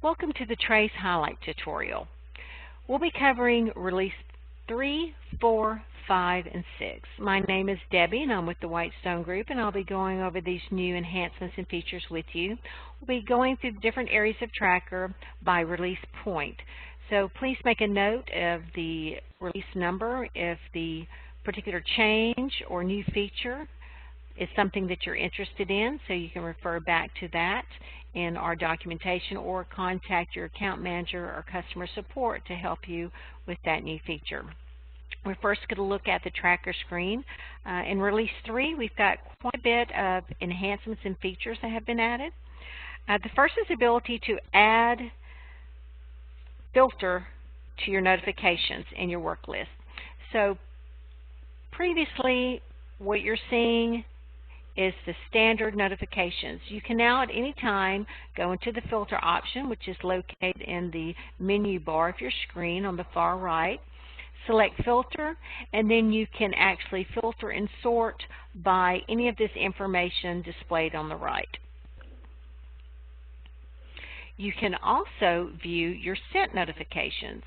Welcome to the Trace Highlight tutorial. We'll be covering Release 3, 4, 5, and 6. My name is Debbie and I'm with the Whitestone Group, and I'll be going over these new enhancements and features with you. We'll be going through the different areas of Tracker by release point. So please make a note of the release number if the particular change or new feature is something that you're interested in, so you can refer back to that in our documentation or contact your account manager or customer support to help you with that new feature. We're first going to look at the tracker screen. In Release 3, we've got quite a bit of enhancements and features that have been added. The first is the ability to add filter to your notifications in your work list. So previously, what you're seeing is the standard notifications. You can now at any time go into the filter option, which is located in the menu bar of your screen on the far right. Select filter, and then you can actually filter and sort by any of this information displayed on the right. You can also view your sent notifications.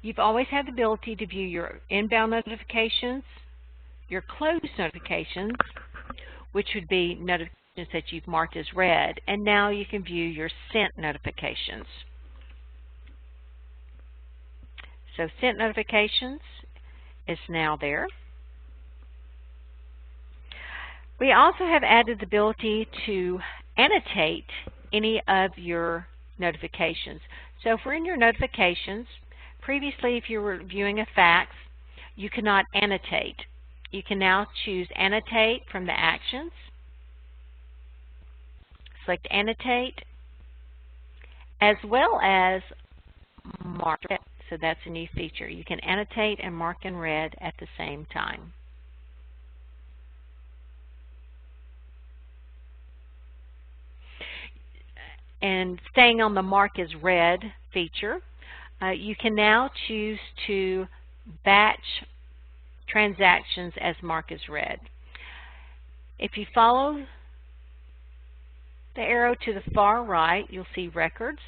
You've always had the ability to view your inbound notifications, your closed notifications, which would be notifications that you've marked as read, and now you can view your sent notifications. So sent notifications is now there. We also have added the ability to annotate any of your notifications. So if we're in your notifications, previously if you were viewing a fax, you could not annotate. You can now choose Annotate from the actions. Select Annotate, as well as Mark Red. So that's a new feature. You can annotate and mark in red at the same time. And staying on the Mark as Read feature, you can now choose to batch transactions as mark as read. If you follow the arrow to the far right, you'll see records,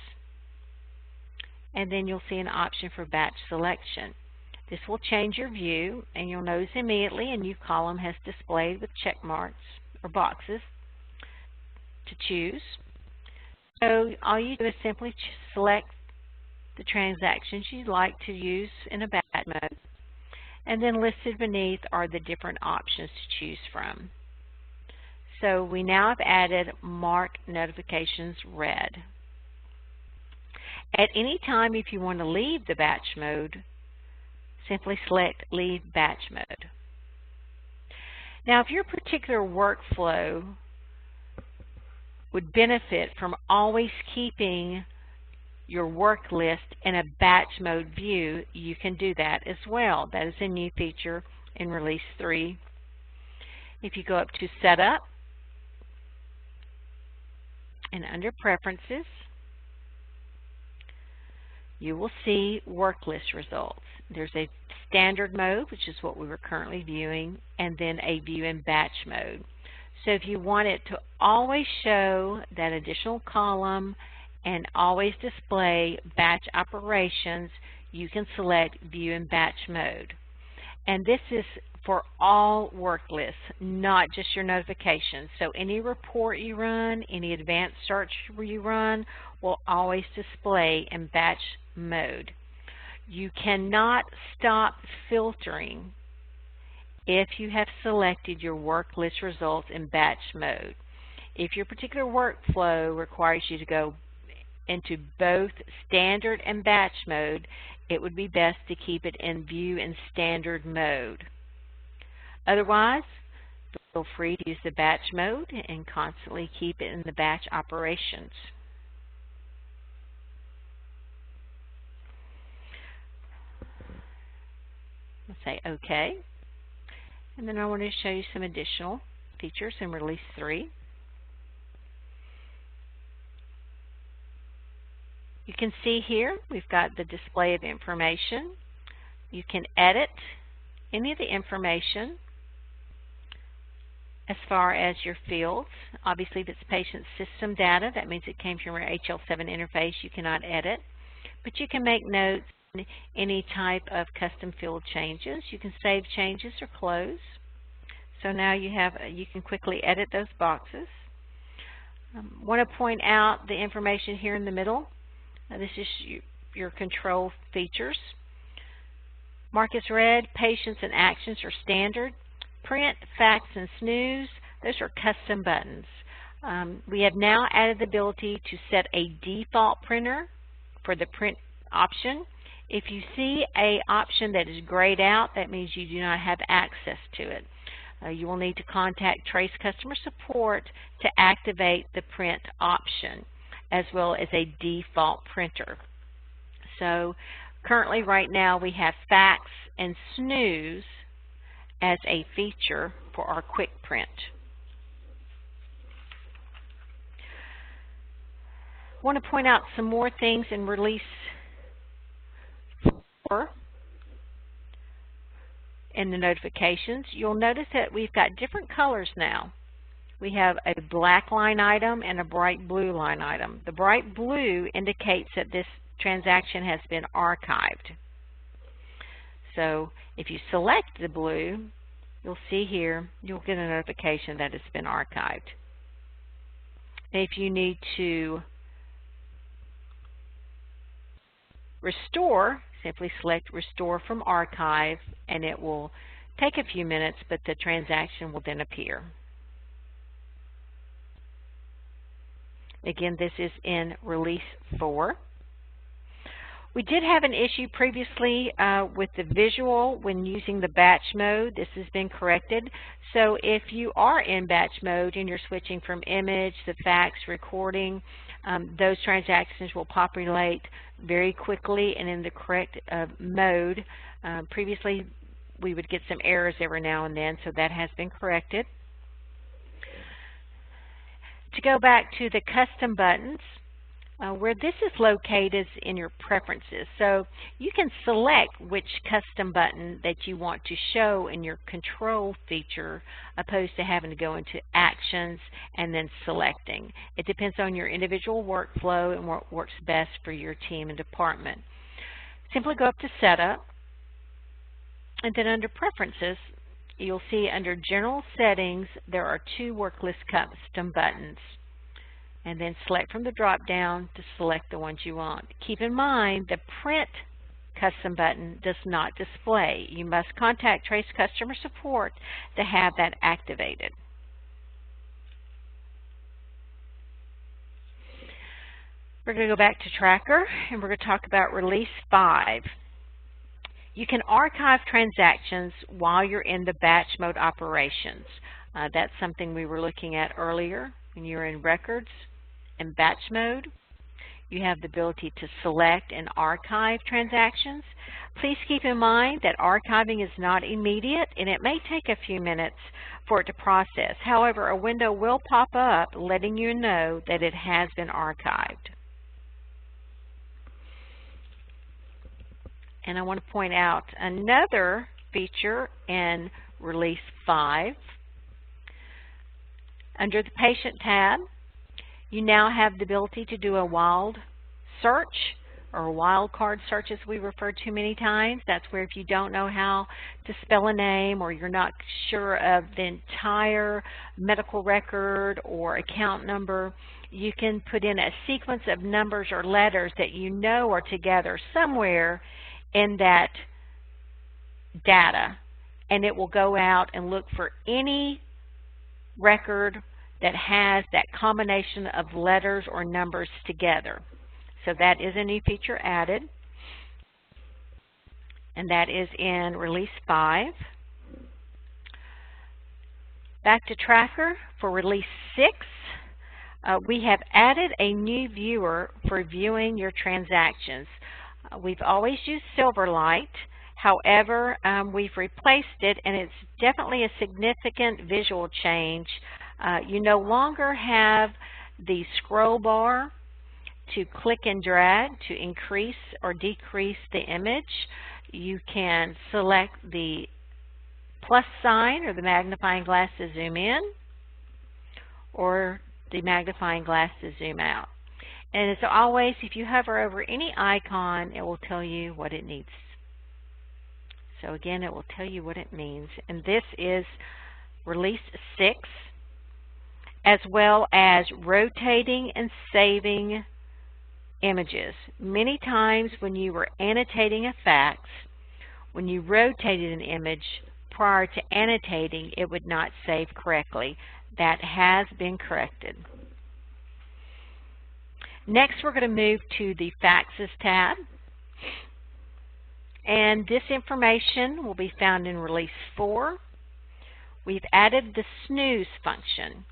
and then you'll see an option for batch selection. This will change your view, and you'll notice immediately a new column has displayed with check marks or boxes to choose. So all you do is simply select the transactions you'd like to use in a batch mode, and then listed beneath are the different options to choose from. So we now have added Mark Notifications Red. At any time, if you want to leave the batch mode, simply select Leave Batch Mode. Now, if your particular workflow would benefit from always keeping your work list in a batch mode view, you can do that as well. That is a new feature in Release 3. If you go up to Setup, and under Preferences, you will see work list results. There's a standard mode, which is what we were currently viewing, and then a view in batch mode. So if you want it to always show that additional column and always display batch operations, you can select View in Batch Mode. And this is for all work lists, not just your notifications. So any report you run, any advanced search you run, will always display in batch mode. You cannot stop filtering if you have selected your work list results in batch mode. If your particular workflow requires you to go into both standard and batch mode, it would be best to keep it in view in standard mode. Otherwise, feel free to use the batch mode and constantly keep it in the batch operations. I'll say OK. And then I want to show you some additional features in Release 3. You can see here we've got the display of information. You can edit any of the information as far as your fields. Obviously, that's patient system data. That means it came from your HL7 interface. You cannot edit, but you can make notes, any type of custom field changes. You can save changes or close. So now you can quickly edit those boxes. Want to point out the information here in the middle. This is your control features. Mark as read, patients and actions are standard. Print, fax, and snooze, those are custom buttons. We have now added the ability to set a default printer for the print option. If you see an option that is grayed out, that means you do not have access to it. You will need to contact Trace Customer Support to activate the print option, as well as a default printer. So currently right now we have fax and snooze as a feature for our quick print. I want to point out some more things in Release 4 in the notifications. You'll notice that we've got different colors now. We have a black line item and a bright blue line item. The bright blue indicates that this transaction has been archived. So if you select the blue, you'll see here, you'll get a notification that it's been archived. If you need to restore, simply select Restore from Archive, and it will take a few minutes, but the transaction will then appear. Again, this is in Release 4. We did have an issue previously with the visual when using the batch mode. This has been corrected. So if you are in batch mode and you're switching from image to fax recording, those transactions will populate very quickly and in the correct mode. Previously, we would get some errors every now and then, so that has been corrected. To go back to the custom buttons, where this is located is in your preferences. So you can select which custom button that you want to show in your control feature, opposed to having to go into actions and then selecting. It depends on your individual workflow and what works best for your team and department. Simply go up to Setup, and then under Preferences, you'll see under General Settings, there are 2 Worklist custom buttons. And then select from the drop-down to select the ones you want. Keep in mind, the Print custom button does not display. You must contact Trace Customer Support to have that activated. We're going to go back to Tracker, and we're going to talk about Release 5. You can archive transactions while you're in the batch mode operations. That's something we were looking at earlier. When you're in Records and batch mode, you have the ability to select and archive transactions. Please keep in mind that archiving is not immediate, and it may take a few minutes for it to process. However, a window will pop up letting you know that it has been archived. And I want to point out another feature in Release 5. Under the Patient tab, you now have the ability to do a wild search, or a wildcard search as we refer to many times. That's where if you don't know how to spell a name, or you're not sure of the entire medical record or account number, you can put in a sequence of numbers or letters that you know are together somewhere in that data, and it will go out and look for any record that has that combination of letters or numbers together. So that is a new feature added, and that is in Release 5. Back to Tracker for Release 6. We have added a new viewer for viewing your transactions. We've always used Silverlight. However, we've replaced it, and it's definitely a significant visual change. You no longer have the scroll bar to click and drag to increase or decrease the image. You can select the plus sign or the magnifying glass to zoom in, or the magnifying glass to zoom out. And as always, if you hover over any icon, it will tell you what it needs. So again, it will tell you what it means. And this is Release 6, as well as rotating and saving images. Many times when you were annotating a fax, when you rotated an image prior to annotating, it would not save correctly. That has been corrected. Next, we're going to move to the Faxes tab. And this information will be found in Release 4. We've added the Snooze function.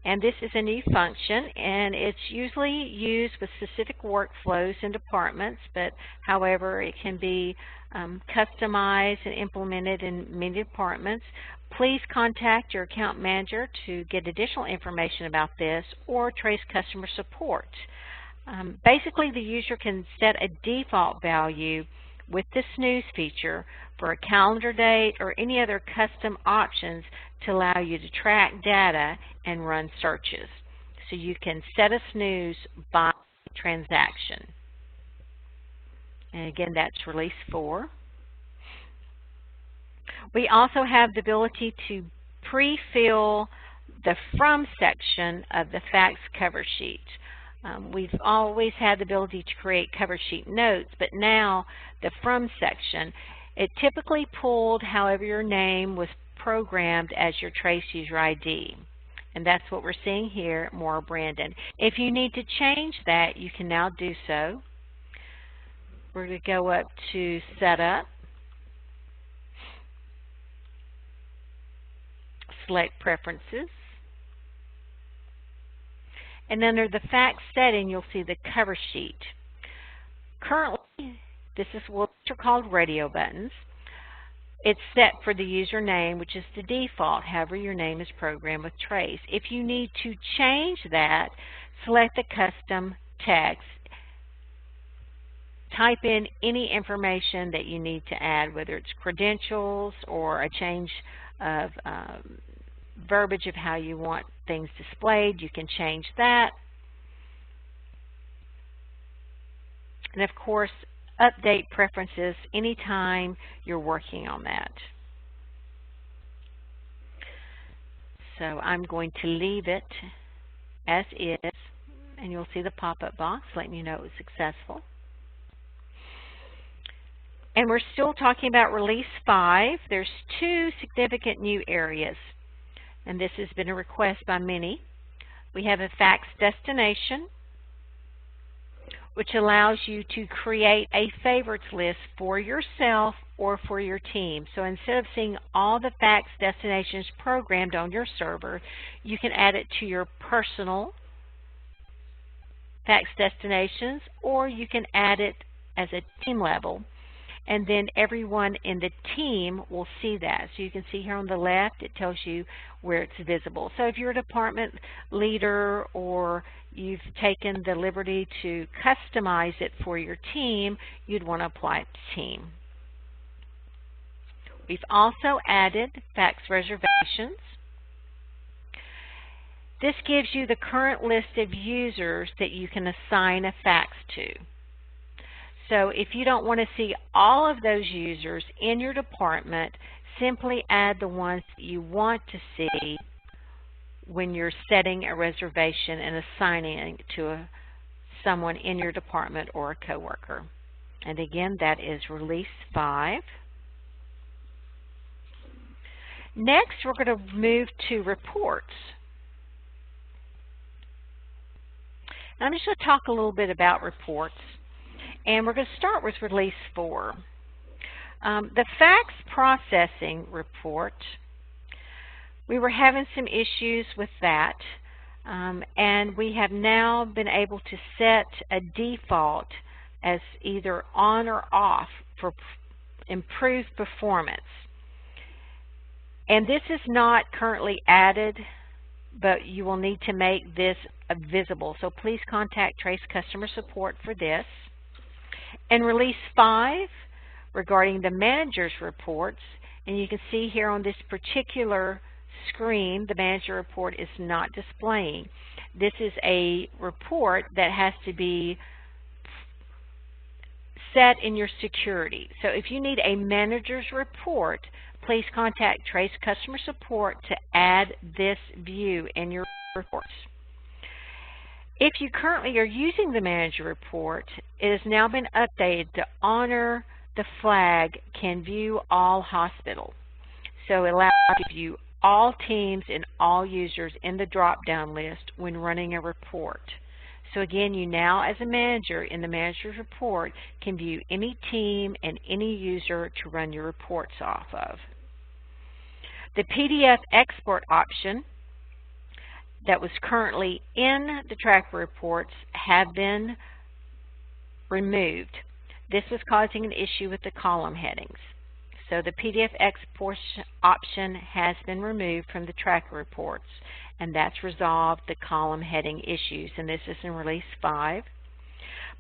And this is a new function, and it's usually used with specific workflows and departments, but however, it can be customized and implemented in many departments. Please contact your account manager to get additional information about this or trace customer support. Basically, the user can set a default value with the Snooze feature for a calendar date or any other custom options to allow you to track data and run searches. So you can set a snooze by transaction. And again, that's Release 4. We also have the ability to pre-fill the From section of the fax cover sheet. We've always had the ability to create cover sheet notes, but now the From section, it typically pulled however your name was programmed as your trace user ID. And that's what we're seeing here, Maura Brandon. If you need to change that, you can now do so. We're going to go up to Setup, select Preferences, and under the fax setting, you'll see the cover sheet. Currently, this is what are called radio buttons. It's set for the username, which is the default, however your name is programmed with trace. If you need to change that, select the custom text. Type in any information that you need to add, whether it's credentials or a change of verbiage of how you want things displayed. You can change that. And of course, update preferences anytime you're working on that. So I'm going to leave it as is, and you'll see the pop-up box letting you know it was successful. And we're still talking about Release 5. There's two significant new areas, and this has been a request by many. We have a Fax Destination, which allows you to create a favorites list for yourself or for your team. So instead of seeing all the fax destinations programmed on your server, you can add it to your personal fax destinations, or you can add it as a team level, and then everyone in the team will see that. So you can see here on the left, it tells you where it's visible. So if you're a department leader or you've taken the liberty to customize it for your team, you'd want to apply it to team. We've also added Fax Reservations. This gives you the current list of users that you can assign a fax to. So if you don't want to see all of those users in your department, simply add the ones that you want to see when you're setting a reservation and assigning it to someone in your department or a coworker. And again, that is Release 5. Next, we're going to move to Reports. I'm just going to talk a little bit about reports. And we're going to start with Release 4. The fax processing report, we were having some issues with that, and we have now been able to set a default as either on or off for improved performance. And this is not currently added, but you will need to make this visible. So please contact Trace Customer Support for this. And Release 5, regarding the manager's reports, and you can see here on this particular screen, the manager report is not displaying. This is a report that has to be set in your security. So if you need a manager's report, please contact Trace Customer Support to add this view in your reports. If you currently are using the manager report, it has now been updated to honor the flag Can View All Hospital. So it allows you to view all teams and all users in the drop-down list when running a report. So again, you now as a manager in the manager's report can view any team and any user to run your reports off of. The PDF export option that was currently in the tracker reports have been removed. This was causing an issue with the column headings. So the PDF export option has been removed from the tracker reports, and that's resolved the column heading issues, and this is in Release 5.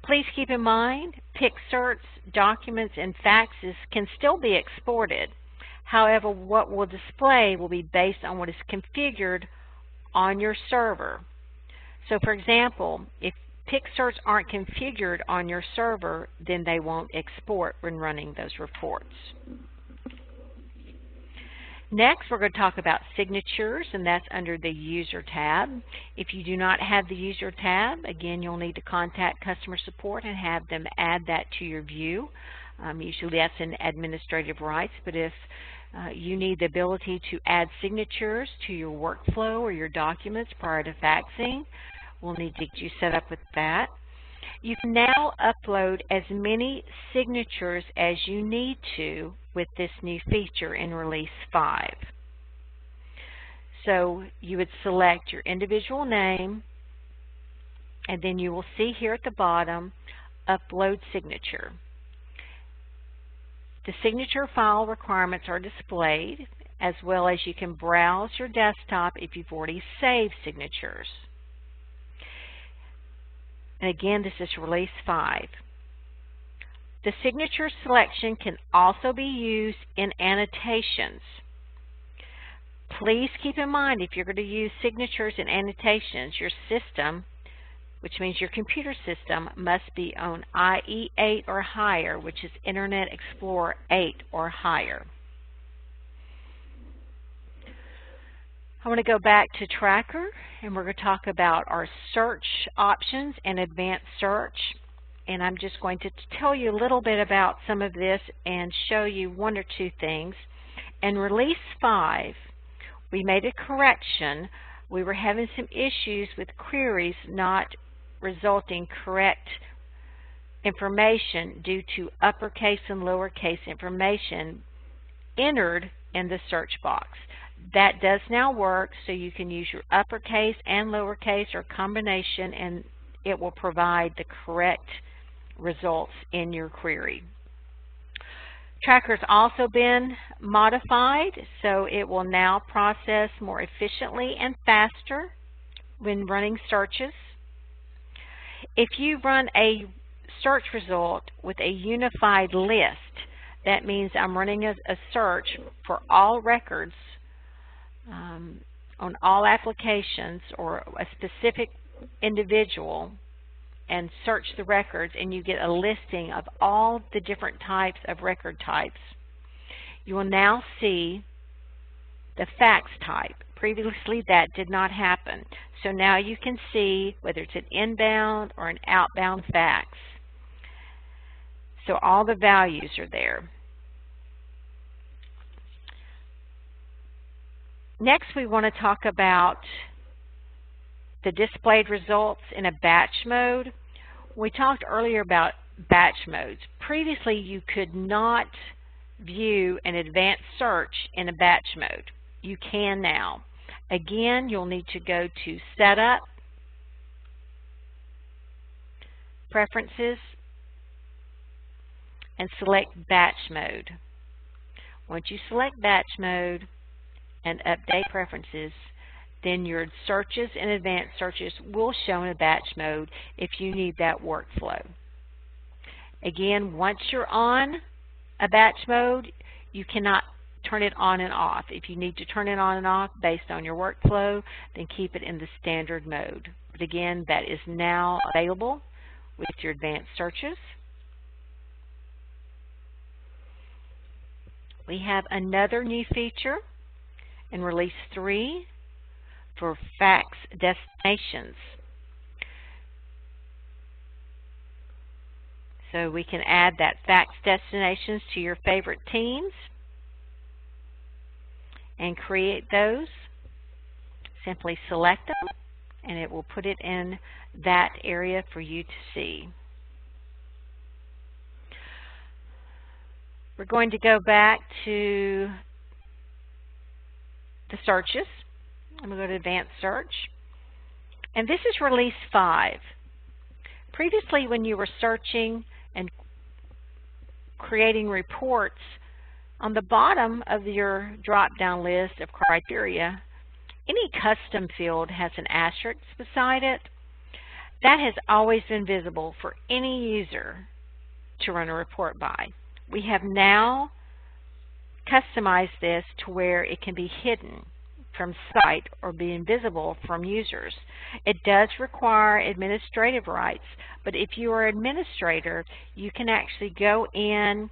Please keep in mind, PixCerts, documents, and faxes can still be exported. However, what will display will be based on what is configured on your server. So for example, if PixCerts aren't configured on your server, then they won't export when running those reports. Next, we're going to talk about signatures, and that's under the User tab. If you do not have the User tab, again, you'll need to contact Customer Support and have them add that to your view. Usually that's in Administrative Rights, but if you need the ability to add signatures to your workflow or your documents prior to faxing, we'll need to get you set up with that. You can now upload as many signatures as you need to with this new feature in Release 5. So you would select your individual name, and then you will see here at the bottom, Upload Signature. The signature file requirements are displayed, as well as you can browse your desktop if you've already saved signatures. And again, this is Release 5. The signature selection can also be used in annotations. Please keep in mind, if you're going to use signatures in annotations, your system, which means your computer system, must be on IE 8 or higher, which is Internet Explorer 8 or higher. I want to go back to Tracker, and we're going to talk about our search options and advanced search. And I'm just going to tell you a little bit about some of this and show you one or two things. In Release 5, we made a correction. We were having some issues with queries not resulting correct information due to uppercase and lowercase information entered in the search box. That does now work, so you can use your uppercase and lowercase or combination, and it will provide the correct results in your query. Tracker's also been modified, so it will now process more efficiently and faster when running searches. If you run a search result with a unified list, that means I'm running a search for all records on all applications or a specific individual, and search the records, and you get a listing of all the different types of record types. You will now see the fax type. Previously that did not happen. So now you can see whether it's an inbound or an outbound fax. So all the values are there. Next, we want to talk about the displayed results in a batch mode. We talked earlier about batch modes. Previously, you could not view an advanced search in a batch mode. You can now. Again, you'll need to go to Setup, Preferences, and select Batch Mode. Once you select Batch Mode and update preferences, then your searches and advanced searches will show in a batch mode if you need that workflow. Again, once you're on a batch mode, you cannot turn it on and off. If you need to turn it on and off based on your workflow, then keep it in the standard mode. But again, that is now available with your advanced searches. We have another new feature in Release 3 for Fax Destinations. So we can add that Fax Destinations to your favorite teams and create those. Simply select them and it will put it in that area for you to see. We're going to go back to the searches. I'm going to go to Advanced Search. And this is Release 5. Previously, when you were searching and creating reports, on the bottom of your drop-down list of criteria, any custom field has an asterisk beside it. That has always been visible for any user to run a report by. We have now customized this to where it can be hidden from sight or be invisible from users. It does require administrative rights, but if you are an administrator, you can actually go in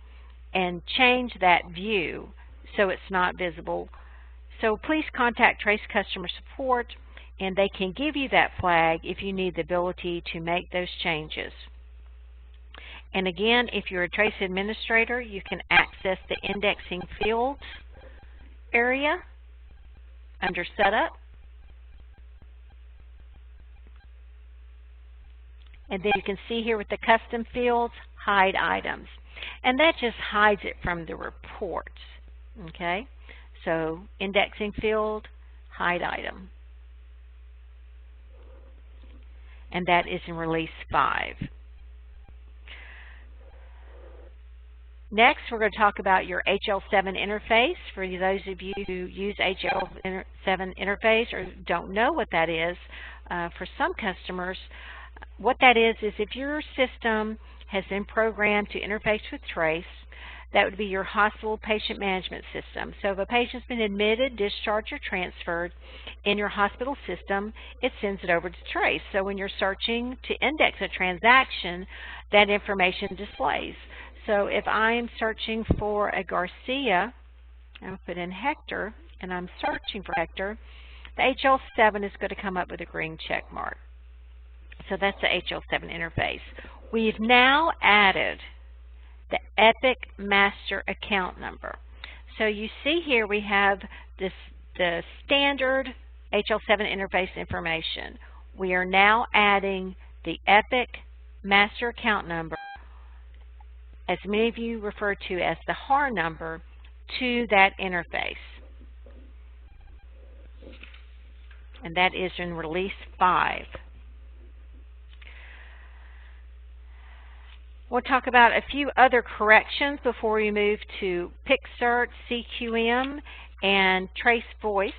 and change that view so it's not visible. So please contact Trace Customer Support and they can give you that flag if you need the ability to make those changes. And again, if you're a Trace administrator, you can access the indexing fields area under Setup. And then you can see here with the custom fields, hide items. And that just hides it from the reports. Okay? So indexing field, hide item. And that is in Release 5. Next, we're going to talk about your HL7 interface. For those of you who use HL7 interface or don't know what that is, for some customers, what that is if your system has been programmed to interface with Trace, that would be your hospital patient management system. So if a patient's been admitted, discharged, or transferred in your hospital system, it sends it over to Trace. So when you're searching to index a transaction, that information displays. So if I'm searching for a Garcia, I'll put in Hector, and I'm searching for Hector, the HL7 is going to come up with a green check mark. So that's the HL7 interface. We've now added the Epic Master Account Number. So you see here we have the standard HL7 interface information. We are now adding the Epic Master Account Number, as many of you refer to as the HAR number, to that interface. And that is in Release 5. We'll talk about a few other corrections before we move to PixCerts, CQM, and Trace Voice.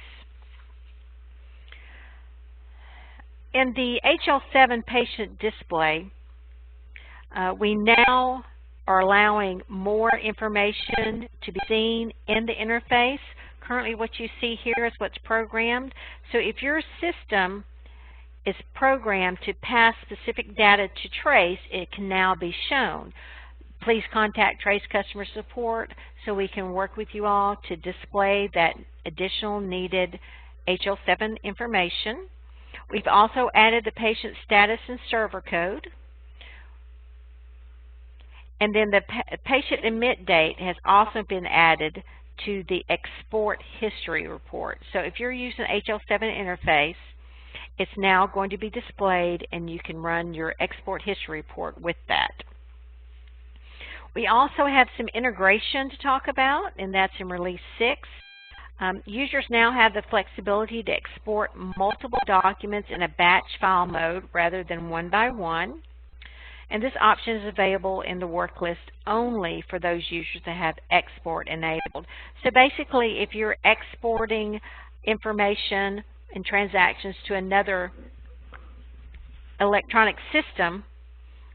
In the HL7 patient display, we now are allowing more information to be seen in the interface. Currently what you see here is what's programmed. So if your system is programmed to pass specific data to Trace, it can now be shown. Please contact Trace Customer Support so we can work with you all to display that additional needed HL7 information. We've also added the patient status and server code. And then the patient admit date has also been added to the export history report. So if you're using HL7 interface, it's now going to be displayed and you can run your export history report with that. We also have some integration to talk about, and that's in Release 6. Users now have the flexibility to export multiple documents in a batch file mode rather than one by one. And this option is available in the Worklist only for those users that have export enabled. So basically, if you're exporting information and transactions to another electronic system,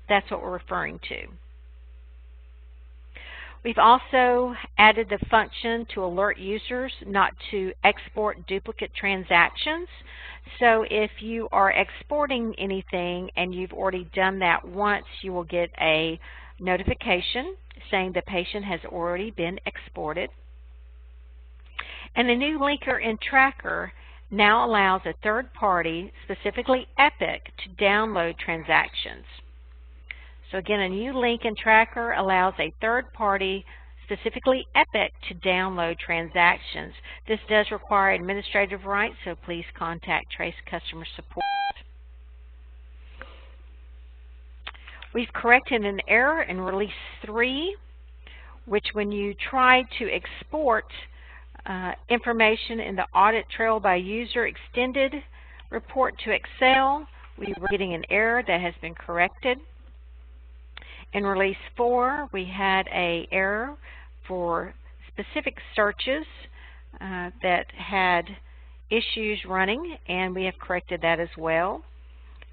that's what we're referring to. We've also added the function to alert users not to export duplicate transactions. So if you are exporting anything and you've already done that once, you will get a notification saying the patient has already been exported. And the new linker and tracker now allows a third party, specifically Epic, to download transactions. So again, a new link and tracker allows a third party, specifically Epic, to download transactions. This does require administrative rights, so please contact Trace Customer Support. We've corrected an error in Release 3, which when you try to export information in the audit trail by user extended report to Excel, we were getting an error that has been corrected. In Release 4, we had an error for specific searches that had issues running, and we have corrected that as well.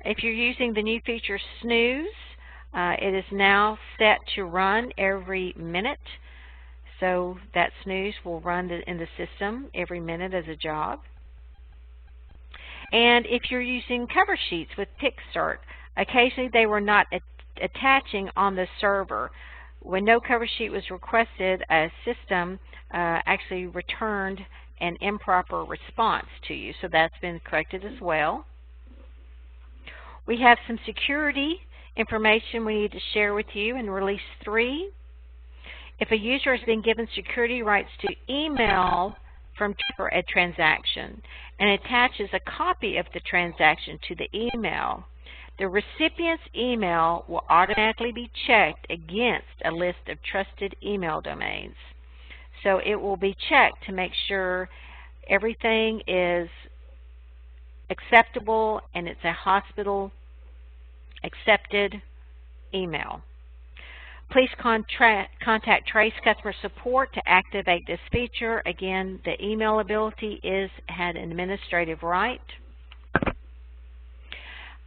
If you're using the new feature Snooze, it is now set to run every minute. So that snooze will run in the system every minute as a job. And if you're using cover sheets with PixCert, occasionally they were not attaching on the server. When no cover sheet was requested, a system actually returned an improper response to you. So that's been corrected as well. We have some security information we need to share with you in Release 3. If a user has been given security rights to email from a transaction and attaches a copy of the transaction to the email, the recipient's email will automatically be checked against a list of trusted email domains. So it will be checked to make sure everything is acceptable and it's a hospital accepted email. Please contact Trace Customer Support to activate this feature. Again, the email ability had an administrative right.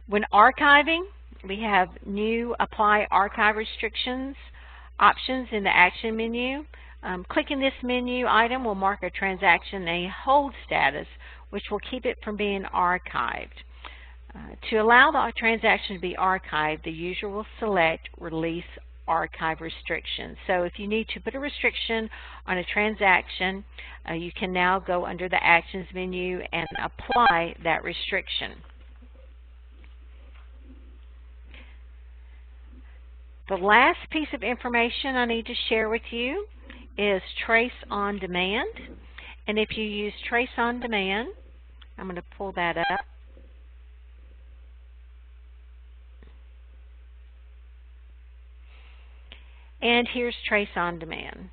When archiving, we have new Apply Archive Restrictions options in the Action menu. Clicking this menu item will mark a transaction a hold status, which will keep it from being archived. To allow the transaction to be archived, the user will select Release Archive Restrictions. So if you need to put a restriction on a transaction, you can now go under the Actions menu and apply that restriction. The last piece of information I need to share with you is Trace on Demand. And if you use Trace on Demand, I'm going to pull that up. And here's Trace on Demand.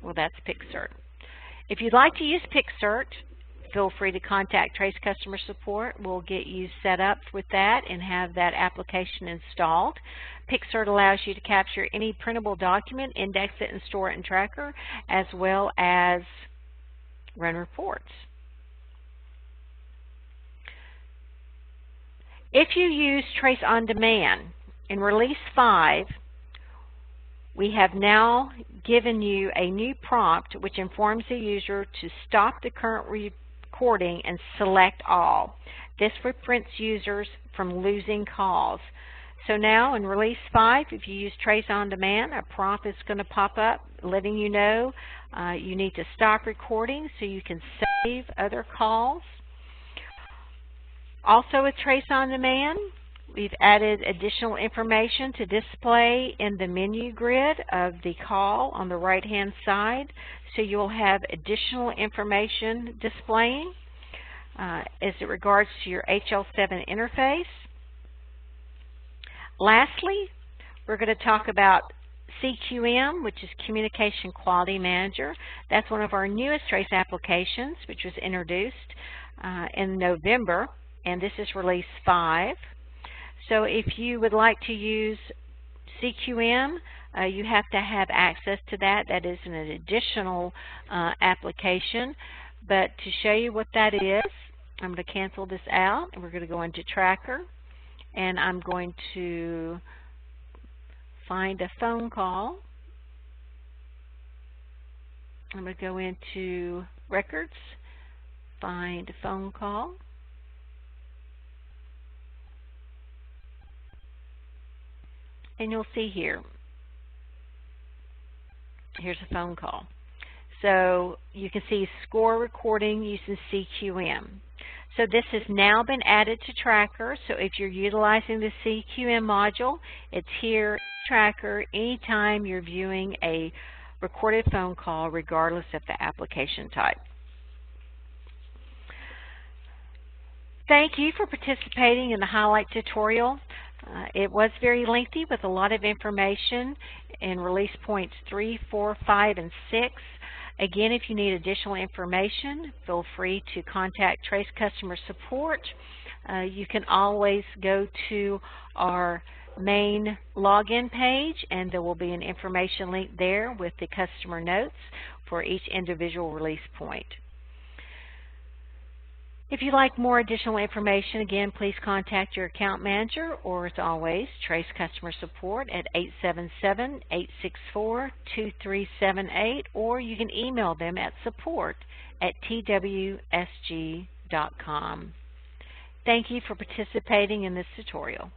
Well, that's PixCert. If you'd like to use PixCert, feel free to contact Trace Customer Support. We'll get you set up with that and have that application installed. PixCert allows you to capture any printable document, index it, and store it in Tracker, as well as run reports. If you use Trace on Demand, in Release 5, we have now given you a new prompt which informs the user to stop the current recording and select all. This prevents users from losing calls. So now in Release 5, if you use Trace on Demand, a prompt is going to pop up letting you know you need to stop recording so you can save other calls. Also with Trace on Demand, we've added additional information to display in the menu grid of the call on the right-hand side. So you'll have additional information displaying as it regards to your HL7 interface. Lastly, we're going to talk about CQM, which is Communication Quality Manager. That's one of our newest Trace applications, which was introduced in November, and this is Release 5. So if you would like to use CQM, you have to have access to that. That is an additional application. But to show you what that is, I'm going to cancel this out, and we're going to go into Tracker, and I'm going to find a phone call. I'm going to go into Records, find a phone call. And you'll see here, here's a phone call. So you can see score recording using CQM. So this has now been added to Tracker. So if you're utilizing the CQM module, it's here, Tracker, anytime you're viewing a recorded phone call, regardless of the application type. Thank you for participating in the highlight tutorial. It was very lengthy with a lot of information in release points 3, 4, 5, and 6. Again, if you need additional information, feel free to contact Trace Customer Support. You can always go to our main login page, and there will be an information link there with the customer notes for each individual release point. If you'd like more additional information, again, please contact your account manager, or as always, Trace Customer Support at 877-864-2378, or you can email them at support@twsg.com. Thank you for participating in this tutorial.